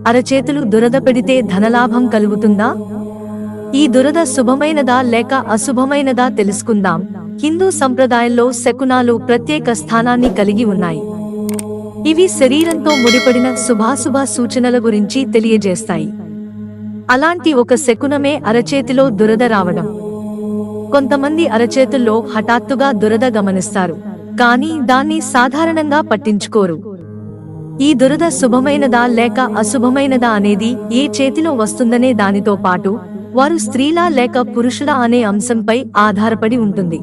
అరచేతులు దురద పెడితే ధనలాభం కలుగుతుందా? ఈ దురద శుభమైనదా లేక అశుభమైనదా తెలుసుకుందాం. హిందూ సంప్రదాయంలో శకునాలు ప్రత్యేక స్థానాన్ని కలిగి ఉన్నాయి. ఇవి శరీరంతో ముడిపడిన శుభాశుభ సూచనల గురించి తెలియజేస్తాయి. అలాంటి ఒక శకునమే అరచేతిలో దురద రావడం. కొంతమంది అరచేతుల్లో హఠాత్తుగా దురద గమనిస్తారు, కానీ దాన్ని సాధారణంగా పట్టించుకోరు. ఈ దురద శుభమైనదా లేక అశుభమైనదా అనేది ఏ చేతిలో వస్తుందనే దానితో పాటు వారు స్త్రీలా లేక పురుషులా అనే అంశంపై ఆధారపడి ఉంటుంది.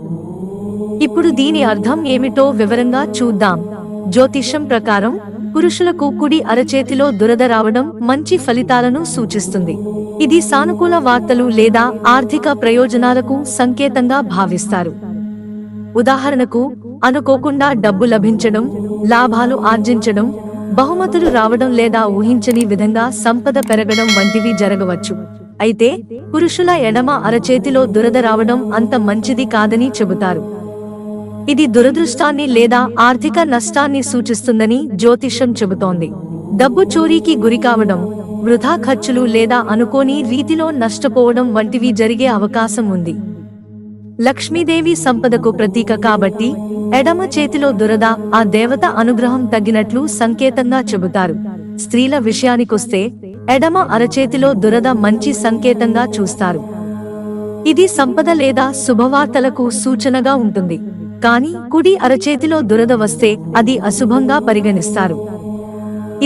ఇప్పుడు దీని అర్థం ఏమిటో వివరంగా చూద్దాం. జ్యోతిష్యం ప్రకారం పురుషులకు కుడి అరచేతిలో దురద రావడం మంచి ఫలితాలను సూచిస్తుంది. ఇది సానుకూల వార్తలు లేదా ఆర్థిక ప్రయోజనాలకు సంకేతంగా భావిస్తారు. ఉదాహరణకు, అనుకోకుండా డబ్బు లభించడం, లాభాలు ఆర్జించడం, బహుమతులు రావడం లేదా ఊహించని విధంగా సంపద పెరగడం వంటివి జరగవచ్చు. అయితే పురుషుల ఎడమ అరచేతిలో దురద రావడం అంత మంచిది కాదని చెబుతారు. ఇది దురదృష్టాన్ని లేదా ఆర్థిక నష్టాన్ని సూచిస్తుందని జ్యోతిష్యం చెబుతోంది. డబ్బు చోరీకి గురికావడం, వృధా ఖర్చులు లేదా అనుకోని రీతిలో నష్టపోవడం వంటివి జరిగే అవకాశం ఉంది. లక్ష్మీదేవి సంపదకు ప్రతీక కాబట్టి ఎడమ చేతిలో దురద ఆ దేవత అనుగ్రహం తగ్గినట్లు సంకేతంగా చెబుతారు. స్త్రీల విషయానికొస్తే ఎడమ అరచేతిలో దురద మంచి సంకేతంగా చూస్తారు. ఇది సంపద లేదా శుభవార్తలకు సూచనగా ఉంటుంది. కానీ కుడి అరచేతిలో దురద వస్తే అది అశుభంగా పరిగణిస్తారు.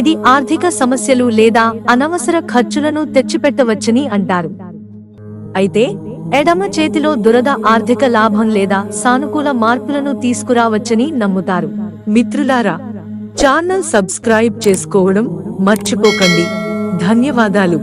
ఇది ఆర్థిక సమస్యలు లేదా అనవసర ఖర్చులను తెచ్చిపెట్టవచ్చని అంటారు. అయితే ఎడమ చేతిలో దురద ఆర్థిక లాభం లేదా సానుకూల మార్పులను తీసుకురావచ్చని నమ్ముతారు. మిత్రులారా, ఛానల్ సబ్స్క్రైబ్ చేసుకోవడం మర్చిపోకండి. ధన్యవాదాలు.